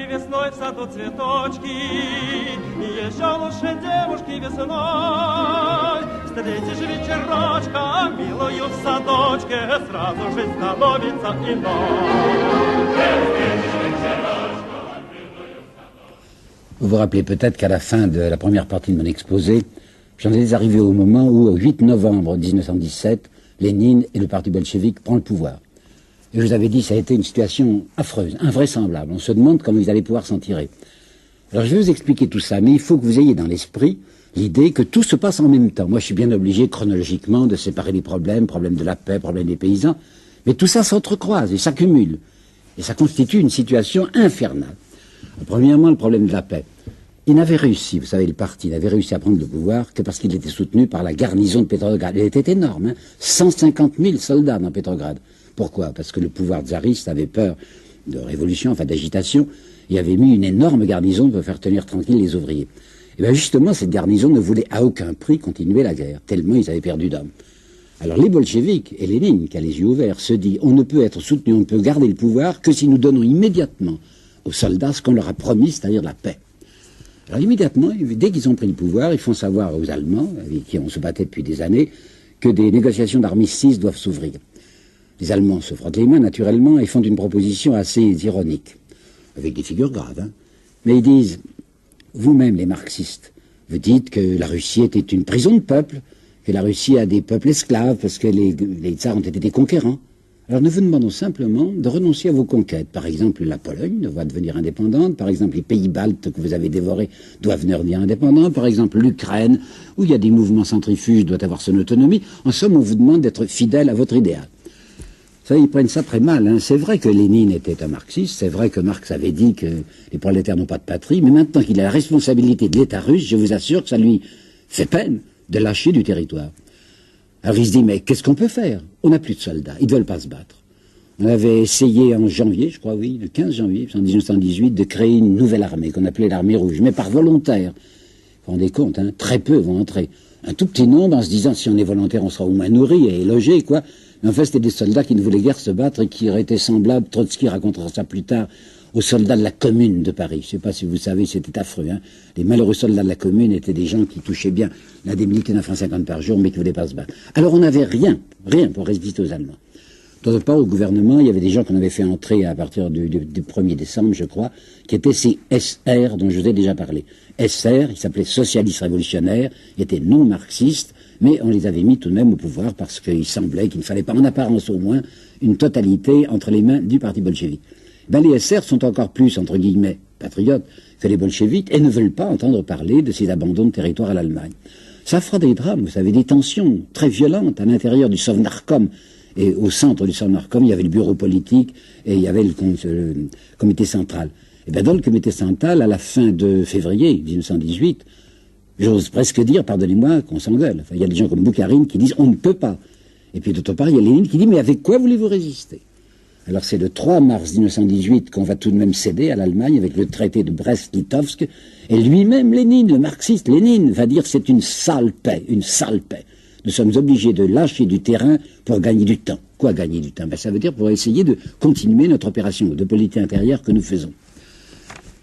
весной в саду цветочки, езжал лучше девушки весной. Встретишь вечерочка, милую в садочке, сразу жизнь становится иной. Vous vous rappelez peut-être qu'à la fin de la première partie de mon exposé, j'en étais arrivé au moment où, au 8 novembre 1917, Lénine et le parti bolchevique prennent le pouvoir. Et je vous avais dit, ça a été une situation affreuse, invraisemblable. On se demande comment ils allaient pouvoir s'en tirer. Alors je vais vous expliquer tout ça, mais il faut que vous ayez dans l'esprit l'idée que tout se passe en même temps. Moi, je suis bien obligé chronologiquement de séparer les problèmes, problème de la paix, problème des paysans, mais tout ça s'entrecroise et s'accumule. Et ça constitue une situation infernale. Premièrement, le problème de la paix. Il n'avait réussi, vous savez, le parti n'avait réussi à prendre le pouvoir que parce qu'il était soutenu par la garnison de Pétrograd. Elle était énorme, 150 000 soldats dans Pétrograd. Pourquoi? Parce que le pouvoir tsariste avait peur de révolution, enfin d'agitation, et avait mis une énorme garnison pour faire tenir tranquille les ouvriers. Et bien justement, cette garnison ne voulait à aucun prix continuer la guerre, tellement ils avaient perdu d'hommes. Alors les bolcheviks et Lénine, qui a les yeux ouverts, se dit on ne peut être soutenu, on ne peut garder le pouvoir que si nous donnons immédiatement aux soldats ce qu'on leur a promis, c'est-à-dire la paix. Alors immédiatement, dès qu'ils ont pris le pouvoir, ils font savoir aux Allemands, avec qui on se battait depuis des années, que des négociations d'armistice doivent s'ouvrir. Les Allemands se frottent les mains naturellement et font une proposition assez ironique, avec des figures graves. Hein. Mais ils disent, vous-même les marxistes, vous dites que la Russie était une prison de peuple, que la Russie a des peuples esclaves parce que les tsars ont été des conquérants. Alors nous vous demandons simplement de renoncer à vos conquêtes. Par exemple, la Pologne doit devenir indépendante. Par exemple, les pays baltes que vous avez dévorés doivent devenir indépendants. Par exemple, l'Ukraine, où il y a des mouvements centrifuges, doit avoir son autonomie. En somme, on vous demande d'être fidèle à votre idéal. Ça, ils prennent ça très mal. Hein. C'est vrai que Lénine était un marxiste. C'est vrai que Marx avait dit que les prolétaires n'ont pas de patrie. Mais maintenant qu'il a la responsabilité de l'État russe, je vous assure que ça lui fait peine de lâcher du territoire. Alors il se dit, mais qu'est-ce qu'on peut faire? On n'a plus de soldats, ils ne veulent pas se battre. On avait essayé en janvier, je crois, oui, le 15 janvier 1918, de créer une nouvelle armée qu'on appelait l'armée rouge, mais par volontaire. Vous vous rendez compte, hein, très peu vont entrer. Un tout petit nombre en se disant, si on est volontaire, on sera au moins nourri et logé, quoi. Mais en fait, c'était des soldats qui ne voulaient guère se battre et qui auraient été semblables, Trotsky racontera ça plus tard, aux soldats de la Commune de Paris. Je ne sais pas si vous savez, c'était affreux. Hein. Les malheureux soldats de la Commune étaient des gens qui touchaient bien l'indemnité d'un franc 50 par jour, mais qui ne voulaient pas se battre. Alors on n'avait rien pour résister aux Allemands. D'autre part, au gouvernement, il y avait des gens qu'on avait fait entrer à partir du 1er décembre, je crois, qui étaient ces SR dont je vous ai déjà parlé. SR, ils s'appelaient socialistes révolutionnaires, ils étaient non marxistes, mais on les avait mis tout de même au pouvoir parce qu'il semblait qu'il ne fallait pas, en apparence au moins, une totalité entre les mains du parti bolchevique. Ben, les SR sont encore plus, entre guillemets, patriotes que les bolcheviks et ne veulent pas entendre parler de ces abandons de territoire à l'Allemagne. Ça fera des drames, vous savez, des tensions très violentes à l'intérieur du Sovnarkom. Et au centre du Sovnarkom, il y avait le bureau politique et il y avait le comité central. Et bien dans le comité central, à la fin de février 1918, j'ose presque dire, pardonnez-moi, qu'on s'engueule. Enfin, il y a des gens comme Boukharine qui disent on ne peut pas. Et puis d'autre part, il y a Lénine qui dit mais avec quoi voulez-vous résister? Alors c'est le 3 mars 1918 qu'on va tout de même céder à l'Allemagne avec le traité de Brest-Litovsk. Et lui-même, Lénine, le marxiste Lénine, va dire c'est une sale paix, une sale paix. Nous sommes obligés de lâcher du terrain pour gagner du temps. Quoi gagner du temps? Ben, ça veut dire pour essayer de continuer notre opération de politique intérieure que nous faisons.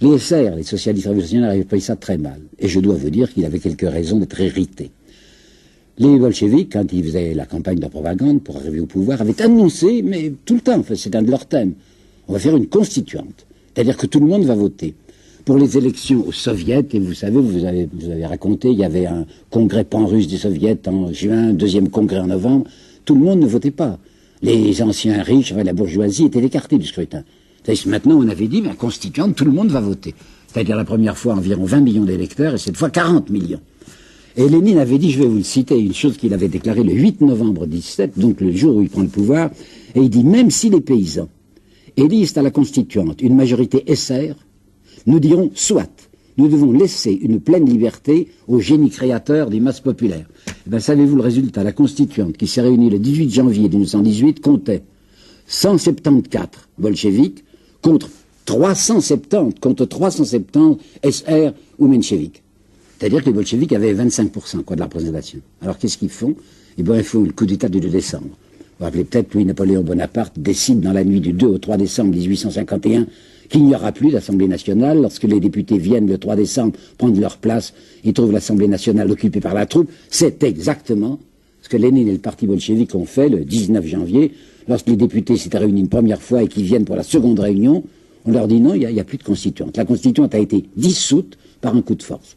Les SR, les socialistes révolutionnaires, avaient pris ça très mal. Et je dois vous dire qu'il avait quelques raisons d'être irrités. Les bolcheviks, quand ils faisaient la campagne de propagande pour arriver au pouvoir, avaient annoncé, mais tout le temps, c'est un de leurs thèmes, on va faire une constituante. C'est-à-dire que tout le monde va voter. Pour les élections aux soviets, et vous savez, vous avez raconté, il y avait un congrès pan-russe des soviets en juin, deuxième congrès en novembre, tout le monde ne votait pas. Les anciens riches, enfin, la bourgeoisie étaient écartés du scrutin. Maintenant, on avait dit, mais constituante, tout le monde va voter. C'est-à-dire la première fois environ 20 millions d'électeurs, et cette fois 40 millions. Et Lénine avait dit, je vais vous le citer, une chose qu'il avait déclarée le 8 novembre 17, donc le jour où il prend le pouvoir, et il dit, même si les paysans élisent à la constituante une majorité SR, nous dirons, soit, nous devons laisser une pleine liberté au génie créateur des masses populaires. Eh bien, savez-vous le résultat? La constituante, qui s'est réunie le 18 janvier 1918, comptait 174 bolcheviks contre 370 SR ou mencheviks. C'est-à-dire que les bolcheviks avaient 25% de la représentation. Alors qu'est-ce qu'ils font? Eh bien, ils font le coup d'État du 2 décembre. Vous vous rappelez peut-être, Louis-Napoléon Bonaparte décide dans la nuit du 2 au 3 décembre 1851 qu'il n'y aura plus d'Assemblée nationale lorsque les députés viennent le 3 décembre prendre leur place et trouvent l'Assemblée nationale occupée par la troupe. C'est exactement ce que Lénine et le parti bolchevique ont fait le 19 janvier, lorsque les députés s'étaient réunis une première fois et qu'ils viennent pour la seconde réunion. On leur dit non, il n'y a plus de constituante. La constituante a été dissoute par un coup de force.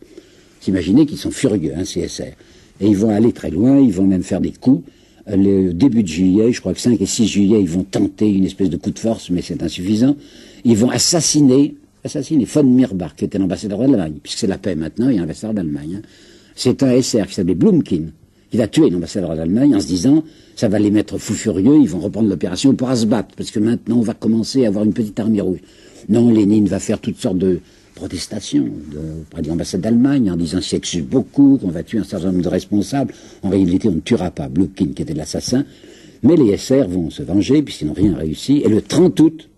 Vous imaginez qu'ils sont furieux, hein, CSR. Et ils vont aller très loin, ils vont même faire des coups. Le début de juillet, je crois que 5 et 6 juillet, ils vont tenter une espèce de coup de force, mais c'est insuffisant. Ils vont assassiner von Mirbach, qui était l'ambassadeur d'Allemagne, puisque c'est la paix maintenant, il y a un ambassadeur d'Allemagne. Hein. C'est un SR qui s'appelait Blumkin, qui va tuer l'ambassadeur d'Allemagne en se disant, ça va les mettre fous furieux, ils vont reprendre l'opération, on pourra se battre, parce que maintenant on va commencer à avoir une petite armée rouge. Non, Lénine va faire toutes sortes de protestations auprès de l'ambassade d'Allemagne en disant c'est excuse beaucoup, qu'on va tuer un certain nombre de responsables. En réalité, on ne tuera pas Blumkin qui était l'assassin, mais les SR vont se venger puisqu'ils n'ont rien réussi. Et le 30 août,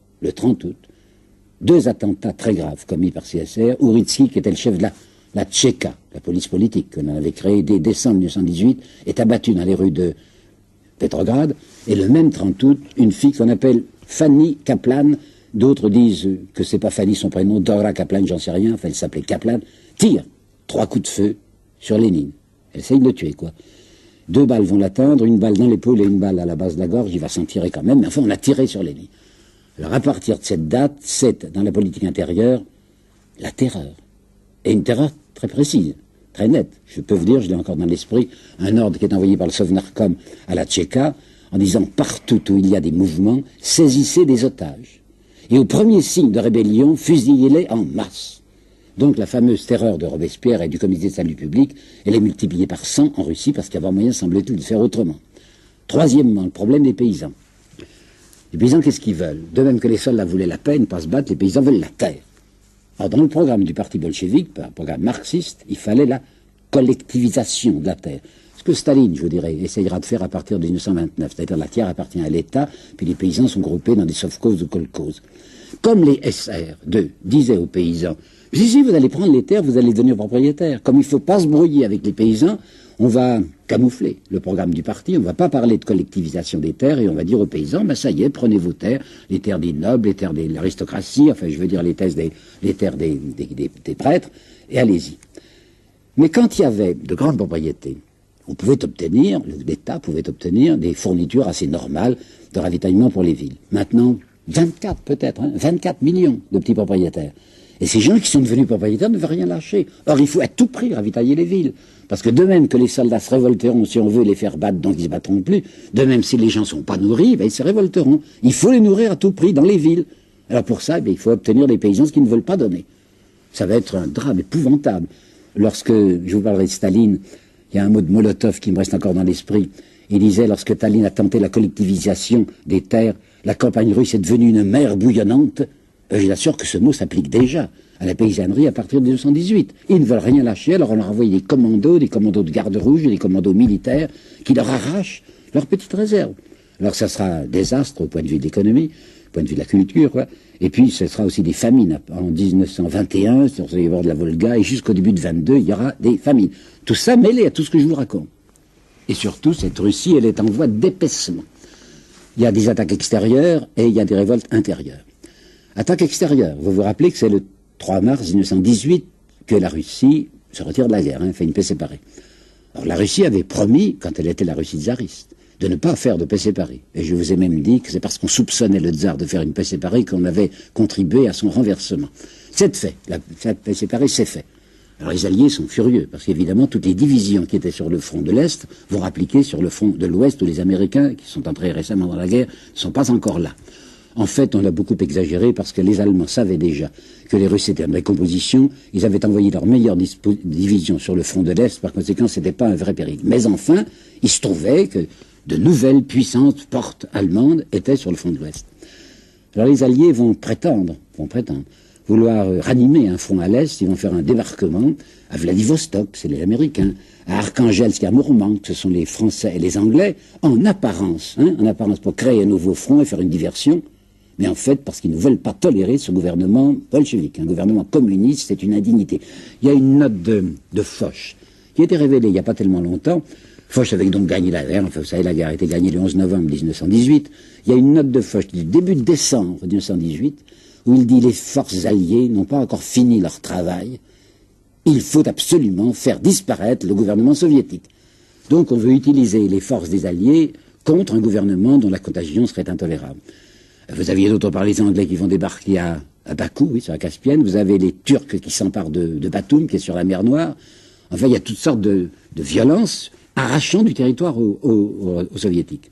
2 attentats très graves commis par CSR. Ouritsky, qui était le chef de la Tchéka, la police politique qu'on avait créée dès décembre 1918, est abattu dans les rues de Petrograd. Et le même 30 août, une fille qu'on appelle Fanny Kaplan, d'autres disent que c'est pas Fanny son prénom, Dora Kaplan, j'en sais rien, enfin elle s'appelait Kaplan, tire 3 coups de feu sur Lénine. Elle essaye de le tuer, quoi. 2 balles vont l'atteindre, une balle dans l'épaule et une balle à la base de la gorge, il va s'en tirer quand même, mais enfin on a tiré sur Lénine. Alors à partir de cette date, c'est dans la politique intérieure la terreur. Et une terreur très précise, très nette. Je peux vous dire, je l'ai encore dans l'esprit, un ordre qui est envoyé par le Sovnarkom à la Tchéka, en disant partout où il y a des mouvements, saisissez des otages. Et au premier signe de rébellion, fusillez-les en masse. Donc la fameuse terreur de Robespierre et du comité de salut public, elle est multipliée par 100 en Russie parce qu'il y avait moyen, semble-t-il, de faire autrement. Troisièmement, le problème des paysans. Les paysans, qu'est-ce qu'ils veulent? De même que les soldats voulaient la paix, ne pas se battre, les paysans veulent la terre. Alors dans le programme du parti bolchevique, un programme marxiste, il fallait la collectivisation de la terre. Ce que Staline, je vous dirais, essayera de faire à partir de 1929, c'est-à-dire la terre appartient à l'État, puis les paysans sont groupés dans des sovkhozes ou kolkhozes. Comme les SR2 disaient aux paysans, si vous allez prendre les terres, vous allez devenir propriétaires. Comme il ne faut pas se brouiller avec les paysans, on va camoufler le programme du parti, on ne va pas parler de collectivisation des terres et on va dire aux paysans, ben ça y est, prenez vos terres, les terres des nobles, les terres de l'aristocratie, enfin je veux dire les terres des prêtres, et allez-y. Mais quand il y avait de grandes propriétés, on pouvait obtenir, l'État pouvait obtenir des fournitures assez normales de ravitaillement pour les villes. Maintenant, 24 peut-être, 24 millions de petits propriétaires. Et ces gens qui sont devenus propriétaires ne veulent rien lâcher. Or, il faut à tout prix ravitailler les villes. Parce que de même que les soldats se révolteront si on veut les faire battre, donc ils ne se battront plus, de même si les gens ne sont pas nourris, ben, ils se révolteront. Il faut les nourrir à tout prix dans les villes. Alors pour ça, ben, il faut obtenir des paysans ce qu'ils ne veulent pas donner. Ça va être un drame épouvantable. Lorsque, je vous parlerai de Staline, il y a un mot de Molotov qui me reste encore dans l'esprit. Il disait, lorsque Staline a tenté la collectivisation des terres, la campagne russe est devenue une mer bouillonnante. Je vous assure que ce mot s'applique déjà à la paysannerie à partir de 1918. Ils ne veulent rien lâcher, alors on leur envoie des commandos de garde rouge, des commandos militaires, qui leur arrachent leurs petites réserves. Alors ça sera un désastre au point de vue de l'économie, au point de vue de la culture, quoi. Et puis ce sera aussi des famines. En 1921, sur les bords de la Volga, et jusqu'au début de 22, il y aura des famines. Tout ça mêlé à tout ce que je vous raconte. Et surtout, cette Russie, elle est en voie d'épaissement. Il y a des attaques extérieures et il y a des révoltes intérieures. Attaque extérieure, vous vous rappelez que c'est le 3 mars 1918 que la Russie se retire de la guerre, fait une paix séparée. Alors la Russie avait promis, quand elle était la Russie tsariste, de ne pas faire de paix séparée. Et je vous ai même dit que c'est parce qu'on soupçonnait le tsar de faire une paix séparée qu'on avait contribué à son renversement. C'est fait, cette paix séparée, c'est fait. Alors les Alliés sont furieux, parce qu'évidemment, toutes les divisions qui étaient sur le front de l'Est vont rappliquer sur le front de l'Ouest, où les Américains, qui sont entrés récemment dans la guerre, ne sont pas encore là. En fait, on a beaucoup exagéré parce que les Allemands savaient déjà que les Russes étaient en décomposition. Ils avaient envoyé leur meilleure division sur le front de l'Est. Par conséquent, ce n'était pas un vrai péril. Mais enfin, il se trouvait que de nouvelles puissantes portes allemandes étaient sur le front de l'Ouest. Alors les Alliés vont prétendre vouloir ranimer un front à l'Est. Ils vont faire un débarquement à Vladivostok, c'est les Américains, à Arkhangelsk et à Mourmansk, ce sont les Français et les Anglais, en apparence pour créer un nouveau front et faire une diversion. Mais en fait, parce qu'ils ne veulent pas tolérer ce gouvernement bolchevique, un gouvernement communiste, c'est une indignité. Il y a une note de Foch qui a été révélée il n'y a pas tellement longtemps. Foch avait donc gagné la guerre, enfin vous savez, la guerre a été gagnée le 11 novembre 1918. Il y a une note de Foch du début de décembre 1918, où il dit les forces alliées n'ont pas encore fini leur travail, il faut absolument faire disparaître le gouvernement soviétique. Donc on veut utiliser les forces des alliés contre un gouvernement dont la contagion serait intolérable. Vous aviez d'autre part les Anglais qui vont débarquer à Bakou, oui, sur la Caspienne. Vous avez les Turcs qui s'emparent de Batoum, qui est sur la mer Noire. Enfin, il y a toutes sortes de violences arrachant du territoire aux Soviétiques.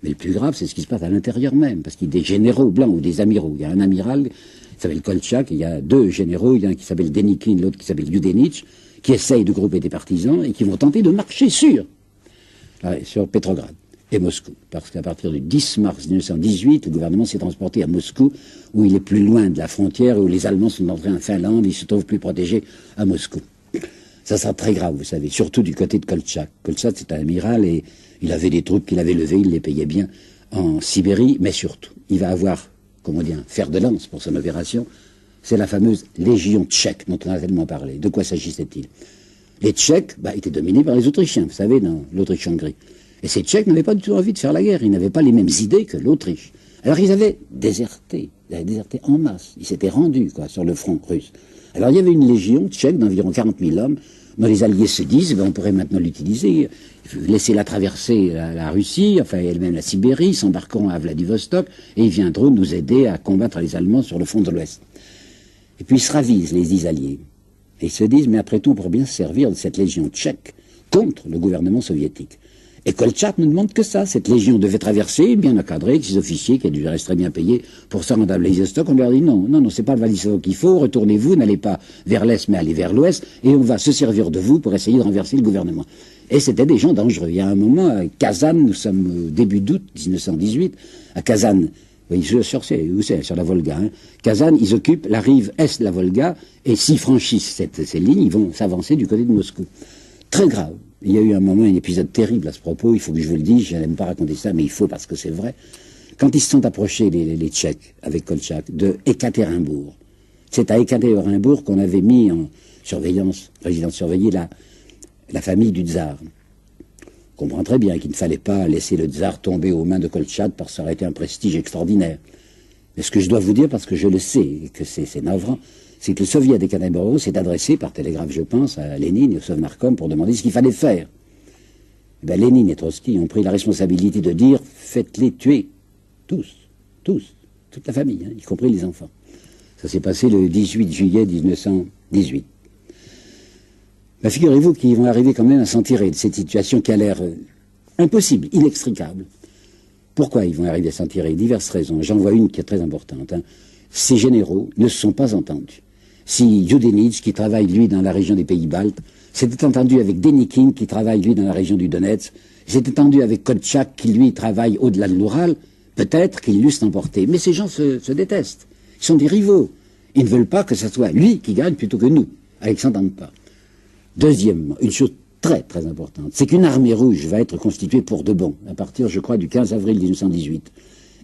Mais le plus grave, c'est ce qui se passe à l'intérieur même, parce qu'il y a des généraux blancs ou des amiraux. Il y a un amiral qui s'appelle Kolchak, et il y a deux généraux, il y en a un qui s'appelle Denikin, l'autre qui s'appelle Yudenich, qui essayent de grouper des partisans et qui vont tenter de marcher sur Petrograd et Moscou. Parce qu'à partir du 10 mars 1918, le gouvernement s'est transporté à Moscou, où il est plus loin de la frontière, où les Allemands sont entrés en Finlande, ils se trouvent plus protégés à Moscou. Ça sera très grave, vous savez, surtout du côté de Kolchak. Kolchak, c'est un amiral et il avait des troupes qu'il avait levées, il les payait bien en Sibérie, mais surtout, il va avoir, comment dire, un fer de lance pour son opération. C'est la fameuse Légion tchèque dont on a tellement parlé. De quoi s'agissait-il? Les Tchèques étaient dominés par les Autrichiens, vous savez, dans l'Autriche-Hongrie. Et ces Tchèques n'avaient pas du tout envie de faire la guerre, ils n'avaient pas les mêmes idées que l'Autriche. Alors ils avaient déserté en masse, ils s'étaient rendus sur le front russe. Alors il y avait une légion tchèque d'environ 40 000 hommes, dont les Alliés se disent, on pourrait maintenant l'utiliser, laisser-la traverser la Russie, enfin elle-même la Sibérie, s'embarqueront à Vladivostok, et ils viendront nous aider à combattre les Allemands sur le front de l'Ouest. Et puis ils se ravisent, les 10 Alliés. Et ils se disent, mais après tout, on pourrait bien se servir de cette légion tchèque contre le gouvernement soviétique. Et Kolchak ne demande que ça. Cette légion devait traverser, bien encadrée, avec ses officiers qui devaient rester très bien payés pour se rendre à Vladivostok. On leur dit non, c'est pas Vladivostok qu'il faut, retournez-vous, n'allez pas vers l'Est, mais allez vers l'Ouest, et on va se servir de vous pour essayer de renverser le gouvernement. Et c'était des gens dangereux. Il y a un moment, à Kazan, nous sommes au début d'août 1918, à Kazan, oui, sur la Volga. Kazan, ils occupent la rive est de la Volga, et s'ils franchissent ces lignes, ils vont s'avancer du côté de Moscou. Très grave. Il y a eu un moment, un épisode terrible à ce propos, il faut que je vous le dise, je n'aime pas raconter ça, mais il faut parce que c'est vrai. Quand ils se sont approchés, les Tchèques, avec Kolchak, de Ekaterinbourg, c'est à Ekaterinbourg qu'on avait mis en surveillance, résidence surveillée, la famille du tsar. On comprend très bien qu'il ne fallait pas laisser le tsar tomber aux mains de Kolchak parce que ça aurait été un prestige extraordinaire. Mais ce que je dois vous dire, parce que je le sais, et que c'est navrant, c'est que le soviet d'Ekaterinbourg s'est adressé par télégraphe, je pense, à Lénine et au Sovnarkom pour demander ce qu'il fallait faire. Et Lénine et Trotsky ont pris la responsabilité de dire « faites-les tuer, tous, toute la famille, y compris les enfants ». Ça s'est passé le 18 juillet 1918. Figurez-vous qu'ils vont arriver quand même à s'en tirer de cette situation qui a l'air impossible, inextricable. Pourquoi ils vont arriver à s'en tirer? Diverses raisons. J'en vois une qui est très importante. Ces généraux ne se sont pas entendus. Si Yudenich, qui travaille, lui, dans la région des Pays-Baltes, s'était entendu avec Denikin, qui travaille, lui, dans la région du Donetsk, s'était entendu avec Kolchak, qui, lui, travaille au-delà de l'Oural, peut-être qu'ils l'eussent emporté. Mais ces gens se détestent. Ils sont des rivaux. Ils ne veulent pas que ce soit lui qui gagne plutôt que nous. Ils ne s'entendent pas. Deuxièmement, une chose très, très importante, c'est qu'une armée rouge va être constituée pour de bon, à partir, je crois, du 15 avril 1918.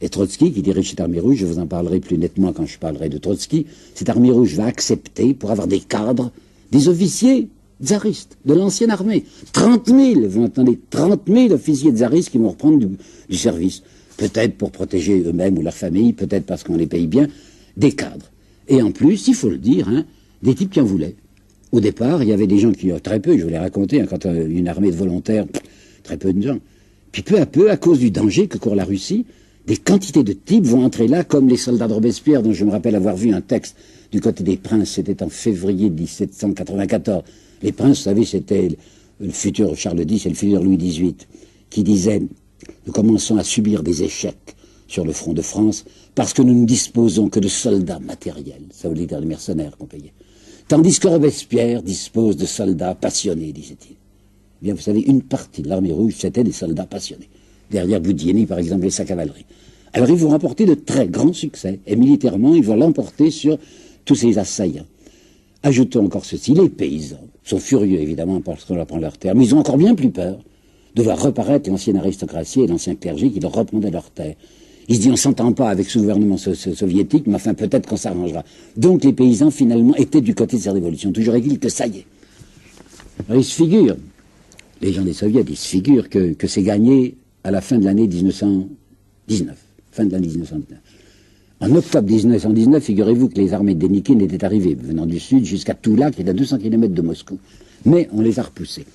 Et Trotsky, qui dirige cette armée rouge, je vous en parlerai plus nettement quand je parlerai de Trotsky, cette armée rouge va accepter, pour avoir des cadres, des officiers tsaristes, de l'ancienne armée. 30 000, vous entendez, 30 000 officiers tsaristes qui vont reprendre du service. Peut-être pour protéger eux-mêmes ou leur famille, peut-être parce qu'on les paye bien, des cadres. Et en plus, il faut le dire, des types qui en voulaient. Au départ, il y avait des gens qui, très peu, je vous l'ai raconté, quand une armée de volontaires, très peu de gens. Puis peu à peu, à cause du danger que court la Russie, des quantités de types vont entrer là, comme les soldats de Robespierre, dont je me rappelle avoir vu un texte du côté des princes, c'était en février 1794. Les princes, vous savez, c'était le futur Charles X et le futur Louis XVIII, qui disaient « Nous commençons à subir des échecs sur le front de France parce que nous ne disposons que de soldats matériels. » Ça veut dire des mercenaires qu'on payait. Tandis que Robespierre dispose de soldats passionnés, disait-il. Eh bien, vous savez, une partie de l'armée rouge, c'était des soldats passionnés. Derrière Boudienny, par exemple, et sa cavalerie. Alors, ils vont remporter de très grands succès. Et militairement, ils vont l'emporter sur tous ces assaillants. Ajoutons encore ceci, les paysans sont furieux, évidemment, parce qu'on leur prend leurs terres, mais ils ont encore bien plus peur de voir reparaître l'ancienne aristocratie et l'ancien clergé qui leur reprenaient leurs terres. Ils se disent, on ne s'entend pas avec ce gouvernement soviétique, mais enfin, peut-être qu'on s'arrangera. Donc, les paysans, finalement, étaient du côté de cette révolution. Toujours est-il que ça y est. Alors, ils se figurent, les gens des soviets, ils se figurent que c'est gagné à la fin de l'année 1919. Fin de l'année 1919. En octobre 1919, figurez-vous que les armées de Dénikine étaient arrivées, venant du sud jusqu'à Toula, qui est à 200 km de Moscou. Mais on les a repoussées.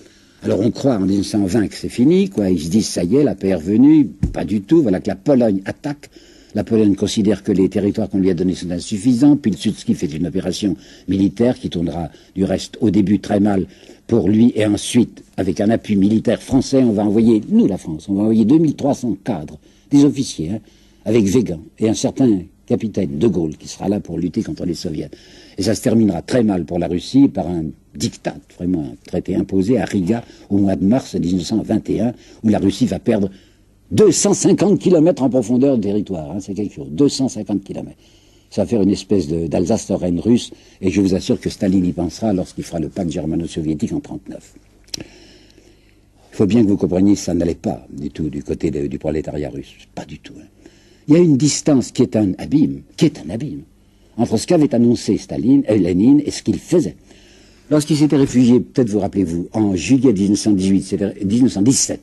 Alors on croit en 1920 que c'est fini, quoi. Ils se disent, ça y est, la paix est revenue. Pas du tout. Voilà que la Pologne attaque. La Pologne considère que les territoires qu'on lui a donnés sont insuffisants. Pilsudski fait une opération militaire qui tournera du reste au début très mal pour lui. Et ensuite, avec un appui militaire français, on va envoyer, nous la France, on va envoyer 2300 cadres, des officiers, hein, avec Végan et un certain capitaine de Gaulle qui sera là pour lutter contre les soviets. Et ça se terminera très mal pour la Russie par un diktat, vraiment un traité imposé à Riga au mois de mars 1921, où la Russie va perdre 250 km en profondeur de territoire, hein, c'est quelque chose, 250 km. Ça va faire une espèce d'Alsace-Lorraine russe, et je vous assure que Staline y pensera lorsqu'il fera le pacte germano-soviétique en 1939. Il faut bien que vous compreniez que ça n'allait pas du tout du côté du prolétariat russe, pas du tout. Hein. Il y a une distance qui est un abîme, entre ce qu'avait annoncé Lénine et ce qu'il faisait. Lorsqu'il s'était réfugié, peut-être vous rappelez-vous, en juillet 1917,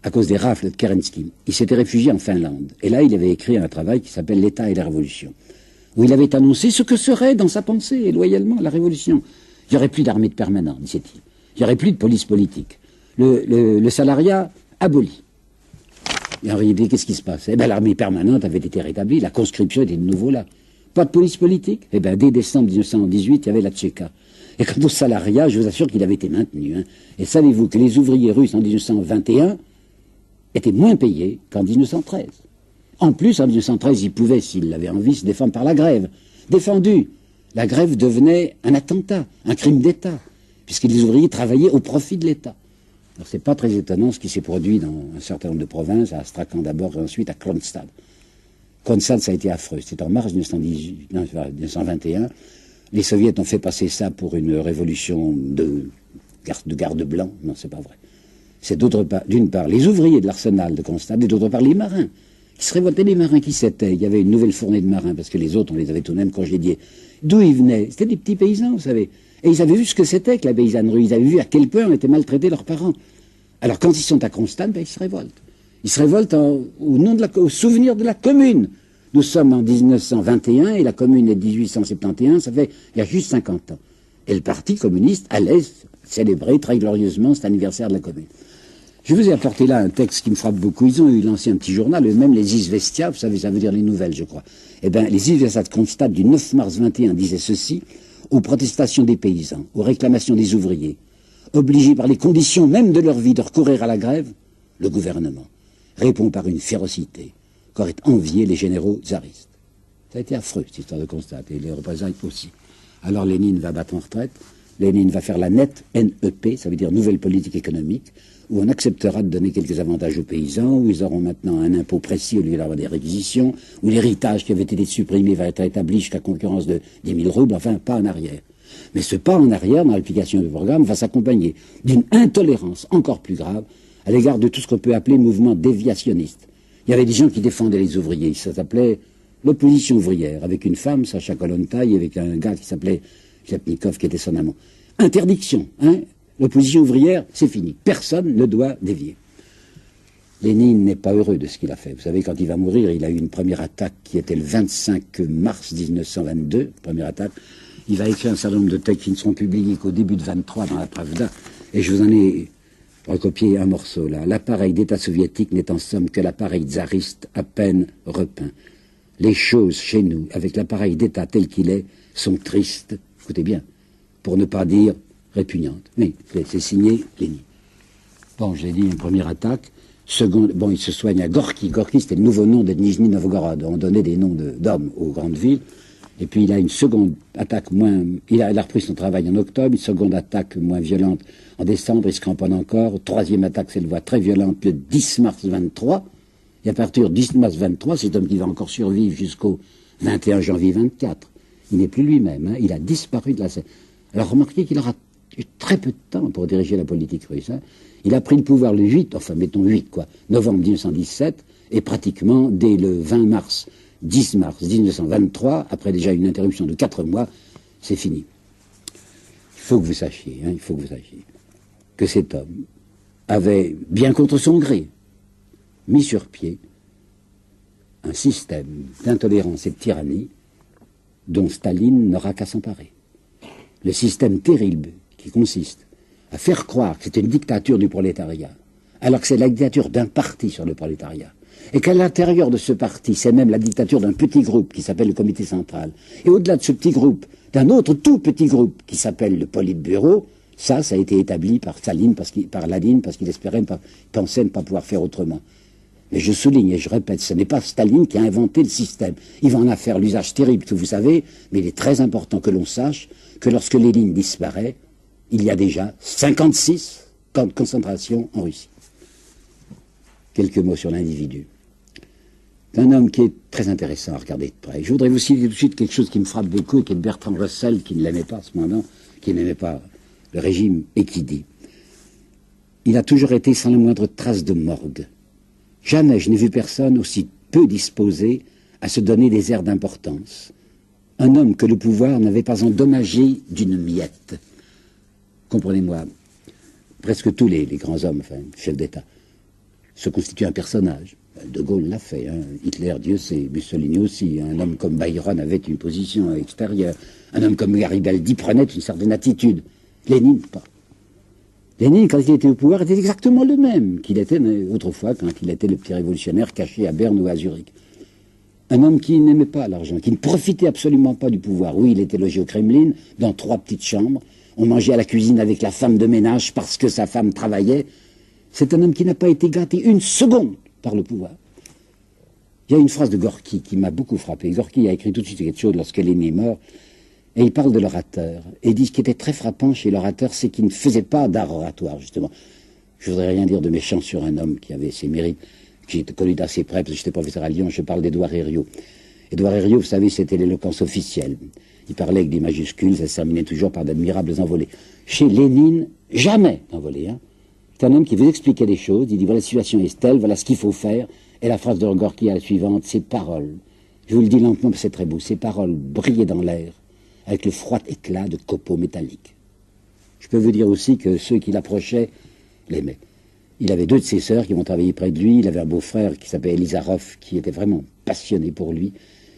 à cause des rafles de Kerensky, il s'était réfugié en Finlande. Et là, il avait écrit un travail qui s'appelle L'État et la Révolution, où il avait annoncé ce que serait, dans sa pensée, et loyalement, la Révolution. Il n'y aurait plus d'armée de permanents, disait-il. Il n'y aurait plus de police politique. Le salariat aboli. Et en réalité, qu'est-ce qui se passe? Eh bien, l'armée permanente avait été rétablie, la conscription était de nouveau là. Pas de police politique? Eh bien, dès décembre 1918, il y avait la Tchéka. Et quant au salariat, je vous assure qu'il avait été maintenu. Hein. Et savez-vous que les ouvriers russes en 1921 étaient moins payés qu'en 1913. En plus, en 1913, ils pouvaient, s'ils l'avaient envie, se défendre par la grève. Défendus. La grève devenait un attentat, un crime d'État, puisque les ouvriers travaillaient au profit de l'État. Alors c'est pas très étonnant ce qui s'est produit dans un certain nombre de provinces, à Astrakhan d'abord et ensuite à Kronstadt. Kronstadt, ça a été affreux. C'était en mars 1921. Les soviets ont fait passer ça pour une révolution de garde blanc. Non, c'est pas vrai. C'est d'une part les ouvriers de l'arsenal de Kronstadt et d'autre part les marins. Qui se révoltaient, les marins qui c'était. Il y avait une nouvelle fournée de marins parce que les autres, on les avait tout de même congédiés. D'où ils venaient? C'était des petits paysans, vous savez. Et ils avaient vu ce que c'était que la paysannerie. Ils avaient vu à quel point on était maltraités leurs parents. Alors quand ils sont à Kronstadt, ben, ils se révoltent. Ils se révoltent au souvenir de la commune. Nous sommes en 1921 et la commune est de 1871, ça fait il y a juste 50 ans. Et le parti communiste allait célébrer très glorieusement cet anniversaire de la commune. Je vous ai apporté là un texte qui me frappe beaucoup. Ils ont eu lancé un petit journal, eux-mêmes les Izvestia, vous savez, ça veut dire les nouvelles, je crois. Eh bien, les Izvestia de Kronstadt du 9 mars 21 disaient ceci: aux protestations des paysans, aux réclamations des ouvriers, obligés par les conditions même de leur vie de recourir à la grève, le gouvernement répond par une férocité qu'auraient envié les généraux tsaristes. Ça a été affreux, cette histoire de Kronstadt, et les représailles aussi. Alors Lénine va battre en retraite, Lénine va faire la NEP, NEP, ça veut dire Nouvelle Politique Économique, où on acceptera de donner quelques avantages aux paysans, où ils auront maintenant un impôt précis au lieu d'avoir des réquisitions, où l'héritage qui avait été supprimé va être établi jusqu'à concurrence de 10 000 roubles, enfin pas en arrière. Mais ce pas en arrière, dans l'application du programme, va s'accompagner d'une intolérance encore plus grave à l'égard de tout ce qu'on peut appeler mouvement déviationniste. Il y avait des gens qui défendaient les ouvriers, ça s'appelait l'opposition ouvrière, avec une femme, Sacha Kolontai, avec un gars qui s'appelait Klepnikov, qui était son amant. Interdiction, hein. L'opposition ouvrière, c'est fini. Personne ne doit dévier. Lénine n'est pas heureux de ce qu'il a fait. Vous savez, quand il va mourir, il a eu une première attaque qui était le 25 mars 1922, première attaque. Il va écrire un certain nombre de textes qui ne seront publiés qu'au début de 23 dans la Pravda. Et je vous en ai recopié un morceau là. L'appareil d'État soviétique n'est en somme que l'appareil tsariste à peine repeint. Les choses chez nous, avec l'appareil d'État tel qu'il est, sont tristes, écoutez bien, pour ne pas dire répugnantes. Oui, c'est signé Lénine. Bon, j'ai dit une première attaque. Seconde, bon, il se soigne à Gorky. Gorky, c'était le nouveau nom de Nijni Novgorod. On donnait des noms d'hommes aux grandes villes. Et puis il a une seconde attaque moins... Il a repris son travail en octobre, une seconde attaque moins violente en décembre, il se cramponne encore. Troisième attaque, c'est une voie très violente, le 10 mars 23. Et à partir du 10 mars 23, cet homme qui va encore survivre jusqu'au 21 janvier 24. Il n'est plus lui-même, hein, il a disparu de la scène. Alors remarquez qu'il aura eu très peu de temps pour diriger la politique russe. Hein. Il a pris le pouvoir le 8, enfin mettons 8 quoi, novembre 1917, et pratiquement dès le 20 mars, 10 mars 1923, après déjà une interruption de 4 mois, c'est fini. Il faut que vous sachiez, hein, il faut que vous sachiez, que cet homme avait, bien contre son gré, mis sur pied un système d'intolérance et de tyrannie dont Staline n'aura qu'à s'emparer. Le système terrible qui consiste à faire croire que c'est une dictature du prolétariat, alors que c'est la dictature d'un parti sur le prolétariat, et qu'à l'intérieur de ce parti, c'est même la dictature d'un petit groupe qui s'appelle le comité central, et au-delà de ce petit groupe, d'un autre tout petit groupe qui s'appelle le politburo. Ça a été établi par Staline, par Lénine, parce qu'il pensait ne pas pouvoir faire autrement. Mais je souligne et je répète, ce n'est pas Staline qui a inventé le système. Il va en faire l'usage terrible que vous savez, mais il est très important que l'on sache que lorsque Lénine disparaît, il y a déjà 56 camps de concentration en Russie. Quelques mots sur l'individu. C'est un homme qui est très intéressant à regarder de près. Je voudrais vous citer tout de suite quelque chose qui me frappe beaucoup, et qui est de Bertrand Russell, qui ne l'aimait pas à ce moment, qui n'aimait pas le régime, et qui dit « Il a toujours été sans la moindre trace de morgue. Jamais je n'ai vu personne aussi peu disposé à se donner des airs d'importance. Un homme que le pouvoir n'avait pas endommagé d'une miette. » Comprenez-moi, presque tous les grands hommes, enfin, chefs d'État, se constituent un personnage. De Gaulle l'a fait, hein. Hitler, Dieu sait, Mussolini aussi. Un homme comme Byron avait une position extérieure. Un homme comme Garibaldi prenait une certaine attitude. Lénine, pas. Lénine, quand il était au pouvoir, était exactement le même qu'il était autrefois quand il était le petit révolutionnaire caché à Berne ou à Zurich. Un homme qui n'aimait pas l'argent, qui ne profitait absolument pas du pouvoir. Oui, il était logé au Kremlin, dans 3 petites chambres. On mangeait à la cuisine avec la femme de ménage parce que sa femme travaillait. C'est un homme qui n'a pas été gâté une seconde par le pouvoir. Il y a une phrase de Gorky qui m'a beaucoup frappé. Gorky a écrit tout de suite quelque chose lorsque Lénine est mort, et il parle de l'orateur. Et il dit ce qui était très frappant chez l'orateur, c'est qu'il ne faisait pas d'art oratoire, justement. Je voudrais rien dire de méchant sur un homme qui avait ses mérites, que j'ai connu d'assez près, parce que j'étais professeur à Lyon, je parle d'Édouard Herriot. Édouard Herriot, vous savez, c'était l'éloquence officielle. Il parlait avec des majuscules, ça se terminait toujours par d'admirables envolées. Chez Lénine, jamais d'envolées, hein. C'est un homme qui vous expliquait des choses, il dit voilà la situation est telle, voilà ce qu'il faut faire, et la phrase de Gorky est la suivante, ces paroles, je vous le dis lentement, mais c'est très beau, ces paroles brillaient dans l'air, avec le froid éclat de copeaux métalliques. Je peux vous dire aussi que ceux qui l'approchaient l'aimaient. Il avait 2 de ses sœurs qui vont travailler près de lui, il avait un beau-frère qui s'appelait Elizarov, qui était vraiment passionné pour lui.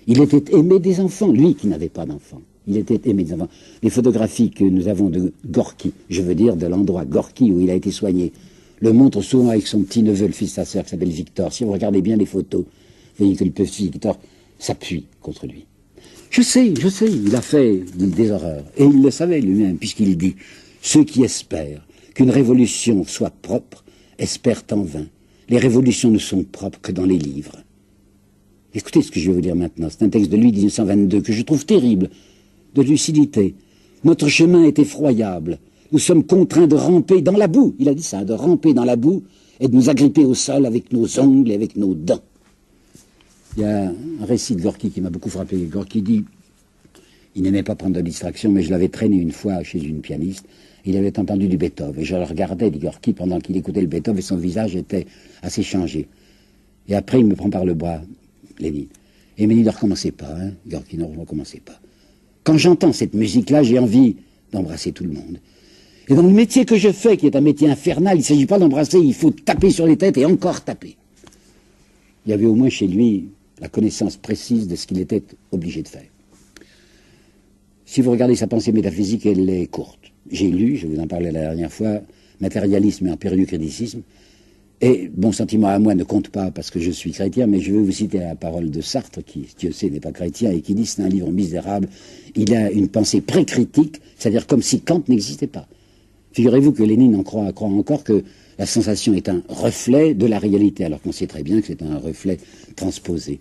Il était aimé des enfants, lui qui n'avait pas d'enfants. Il était aimé des enfants. Les photographies que nous avons de Gorky, je veux dire de l'endroit Gorky où il a été soigné, le montrent souvent avec son petit-neveu, le fils de sa sœur, qui s'appelle Victor. Si vous regardez bien les photos, vous voyez que le petit Victor s'appuie contre lui. Je sais, il a fait des horreurs. Et il le savait lui-même, puisqu'il dit « Ceux qui espèrent qu'une révolution soit propre, espèrent en vain. Les révolutions ne sont propres que dans les livres. » Écoutez ce que je vais vous dire maintenant. C'est un texte de lui, 1922, que je trouve terrible, de lucidité. Notre chemin est effroyable. Nous sommes contraints de ramper dans la boue. Il a dit ça, de ramper dans la boue et de nous agripper au sol avec nos ongles et avec nos dents. Il y a un récit de Gorky qui m'a beaucoup frappé. Gorky dit, il n'aimait pas prendre de distraction, mais je l'avais traîné une fois chez une pianiste. Il avait entendu du Beethoven. Et je le regardais, dit Gorky, pendant qu'il écoutait le Beethoven, et son visage était assez changé. Et après, il me prend par le bras, Lénine. Et il me dit, ne recommencez pas, hein, Gorky, ne recommencez pas. Quand j'entends cette musique-là, j'ai envie d'embrasser tout le monde. Et dans le métier que je fais, qui est un métier infernal, il ne s'agit pas d'embrasser, il faut taper sur les têtes et encore taper. Il y avait au moins chez lui la connaissance précise de ce qu'il était obligé de faire. Si vous regardez sa pensée métaphysique, elle est courte. J'ai lu, je vous en parlais la dernière fois, Matérialisme et impérieux criticisme. Et mon sentiment à moi ne compte pas parce que je suis chrétien, mais je vais vous citer la parole de Sartre, qui, Dieu sait, n'est pas chrétien, et qui dit c'est un livre misérable. Il a une pensée pré-critique, c'est-à-dire comme si Kant n'existait pas. Figurez-vous que Lénine croit encore que la sensation est un reflet de la réalité, alors qu'on sait très bien que c'est un reflet transposé.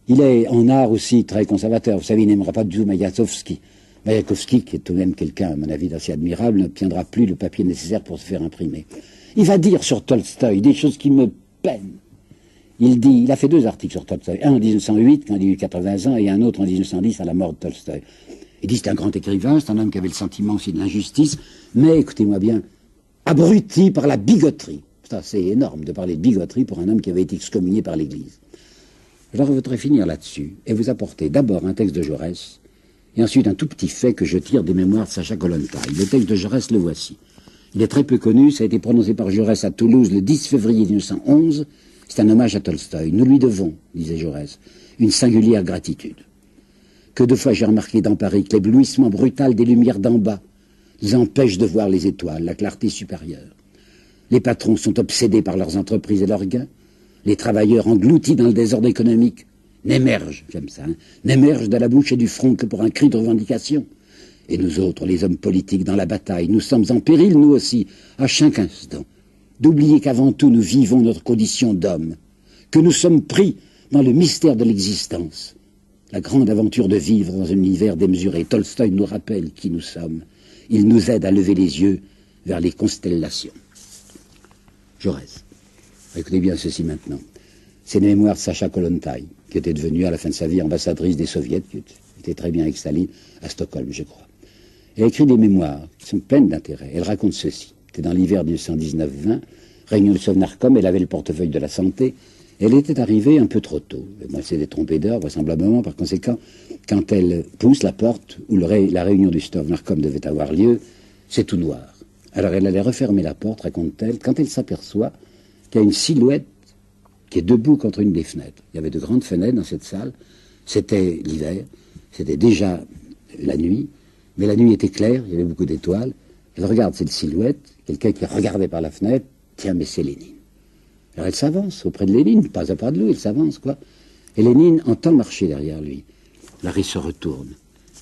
Il est en art aussi très conservateur. Vous savez, il n'aimera pas du tout Mayakovsky. Mayakovsky, qui est tout de même quelqu'un, à mon avis, d'assez admirable, n'obtiendra plus le papier nécessaire pour se faire imprimer. Il va dire sur Tolstoï des choses qui me peinent. Il a fait 2 articles sur Tolstoï, un en 1908, quand il a eu 80 ans, et un autre en 1910, à la mort de Tolstoï. Il dit c'est un grand écrivain, c'est un homme qui avait le sentiment aussi de l'injustice, mais, écoutez-moi bien, abruti par la bigoterie. Ça, c'est énorme de parler de bigoterie pour un homme qui avait été excommunié par l'Église. Alors, je voudrais finir là-dessus et vous apporter d'abord un texte de Jaurès, et ensuite un tout petit fait que je tire des mémoires de Sacha Kollontai. Le texte de Jaurès, le voici. Il est très peu connu, ça a été prononcé par Jaurès à Toulouse le 10 février 1911, C'est un hommage à Tolstoï. Nous lui devons, disait Jaurès, une singulière gratitude. Que de fois j'ai remarqué dans Paris que l'éblouissement brutal des lumières d'en bas nous empêche de voir les étoiles, la clarté supérieure. Les patrons sont obsédés par leurs entreprises et leurs gains. Les travailleurs engloutis dans le désordre économique n'émergent, j'aime ça, n'émergent de la bouche et du front que pour un cri de revendication. Et nous autres, les hommes politiques dans la bataille, nous sommes en péril, nous aussi, à chaque instant, d'oublier qu'avant tout nous vivons notre condition d'homme, que nous sommes pris dans le mystère de l'existence, la grande aventure de vivre dans un univers démesuré. Tolstoï nous rappelle qui nous sommes. Il nous aide à lever les yeux vers les constellations. Jaurès. Écoutez bien ceci maintenant. C'est les mémoires de Sacha Kollontai, qui était devenue à la fin de sa vie ambassadrice des Soviets, qui était très bien avec Staline, à Stockholm, je crois. Elle a écrit des mémoires qui sont pleines d'intérêt. Elle raconte ceci. C'était dans l'hiver 1919-20, réunion du Sovnarkom, elle avait le portefeuille de la santé. Elle était arrivée un peu trop tôt. Elle s'était trompée d'heure, vraisemblablement. Par conséquent, quand elle pousse la porte où la réunion du Sovnarkom devait avoir lieu, c'est tout noir. Alors elle allait refermer la porte, raconte-t-elle, quand elle s'aperçoit qu'il y a une silhouette qui est debout contre une des fenêtres. Il y avait de grandes fenêtres dans cette salle. C'était l'hiver, c'était déjà la nuit, mais la nuit était claire, il y avait beaucoup d'étoiles. Elle regarde cette silhouette, quelqu'un qui regardait par la fenêtre, tiens, mais c'est Lénine. Alors elle s'avance auprès de Lénine, pas à pas de lui, elle s'avance, quoi. Et Lénine entend marcher derrière lui. Là, il se retourne.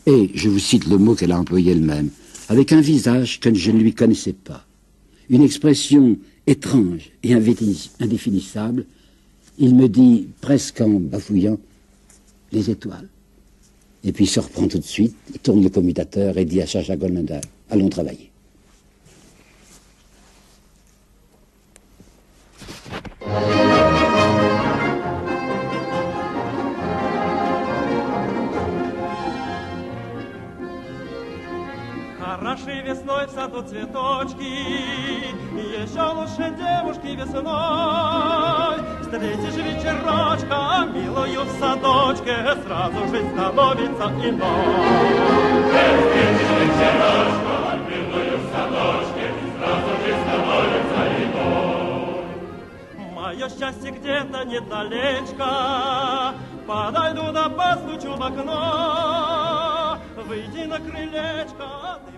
Et, je vous cite le mot qu'elle a employé elle-même, avec un visage que je ne lui connaissais pas, une expression étrange et indéfinissable, il me dit, presque en bafouillant, les étoiles. Et puis il se reprend tout de suite, il tourne le commutateur et dit à Sacha Kollontai, allons travailler. Хороши весной в саду цветочки, еще лучше девушки весной. Встретишь вечерочка, милую в садочке, сразу жизнь становится иной. Встретишь вечерочка, милую в садочке, сразу жизнь становится иной. Мое счастье где-то недалечко, подойду да постучу в окно, выйди на крылечко.